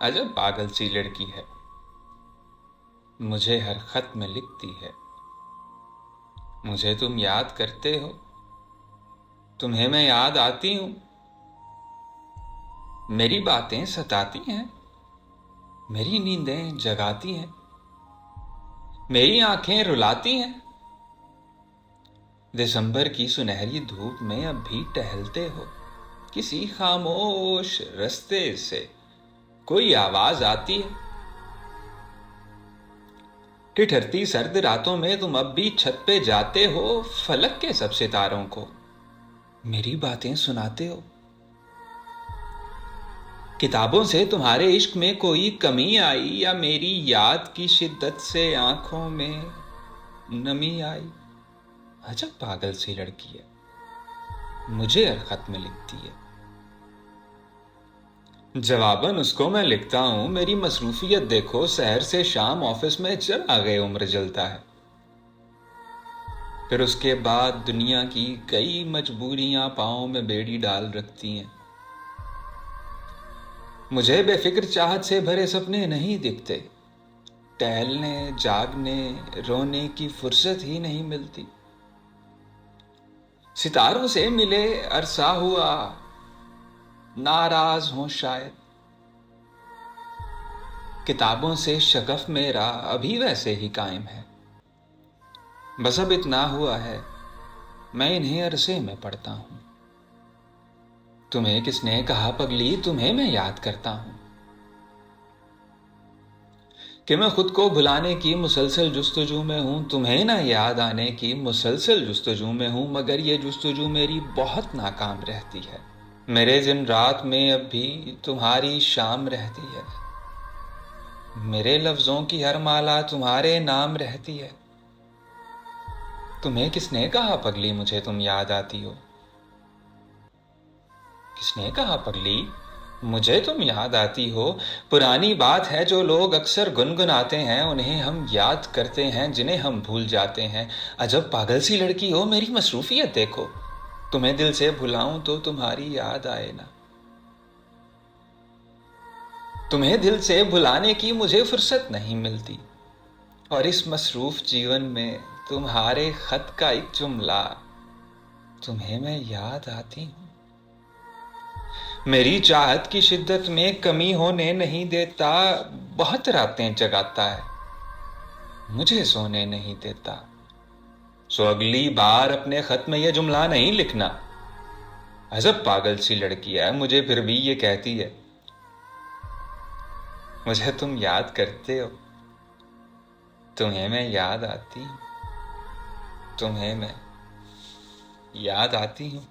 अजब पागल सी लड़की है, मुझे हर खत में लिखती है। मुझे तुम याद करते हो, तुम्हें मैं याद आती हूं। मेरी बातें सताती हैं, मेरी नींदें जगाती हैं, मेरी आंखें रुलाती हैं। दिसंबर की सुनहरी धूप में अब भी टहलते हो, किसी खामोश रास्ते से कोई आवाज आती है। ठिठुरती सर्द रातों में तुम अब भी छत पे जाते हो, फलक के सब सितारों को मेरी बातें सुनाते हो। किताबों से तुम्हारे इश्क में कोई कमी आई, या मेरी याद की शिद्दत से आंखों में नमी आई। अजब पागल सी लड़की है, मुझे हर खत में लिखती है। जवाबन उसको मैं लिखता हूं, मेरी मसरूफियत देखो, शहर से शाम ऑफिस में चला गए उम्र जलता है। फिर उसके बाद दुनिया की कई मजबूरियां पांव में बेड़ी डाल रखती हैं। मुझे बेफिक्र चाहत से भरे सपने नहीं दिखते, टहलने जागने रोने की फुर्सत ही नहीं मिलती। सितारों से मिले अरसा हुआ, नाराज हो शायद। किताबों से शगफ मेरा अभी वैसे ही कायम है। बस अब इतना हुआ है, मैं इन्हें अरसे में पढ़ता हूं। तुम्हें किसने कहा पगली, तुम्हें मैं याद करता हूं। कि मैं खुद को भुलाने की मुसलसल जुस्तजू में हूं, तुम्हें ना याद आने की मुसलसल जुस्तजू में हूं। मगर ये जुस्तजू मेरी बहुत नाकाम रहती है। मेरे दिन रात में अब भी तुम्हारी शाम रहती है। मेरे लफ्जों की हर माला तुम्हारे नाम रहती है। तुम्हें किसने कहा पगली, मुझे तुम याद आती हो। किसने कहा पगली, मुझे तुम याद आती हो। पुरानी बात है जो लोग अक्सर गुनगुनाते हैं, उन्हें हम याद करते हैं जिन्हें हम भूल जाते हैं। अजब पागल सी लड़की हो, मेरी मसरूफियत देखो। तुम्हें दिल से भुलाऊं तो तुम्हारी याद आए ना। तुम्हें दिल से भुलाने की मुझे फुर्सत नहीं मिलती, और इस मसरूफ जीवन में तुम्हारे खत का एक जुमला, तुम्हें मैं याद आती हूं। मेरी चाहत की शिद्दत में कमी होने नहीं देता, बहुत रातें जगाता है, मुझे सोने नहीं देता। सो अगली बार अपने खत में यह जुमला नहीं लिखना। अजब पागल सी लड़की है, मुझे फिर भी ये कहती है, मुझे तुम याद करते हो। तुम्हें मैं याद आती हूं, तुम्हें मैं याद आती हूं।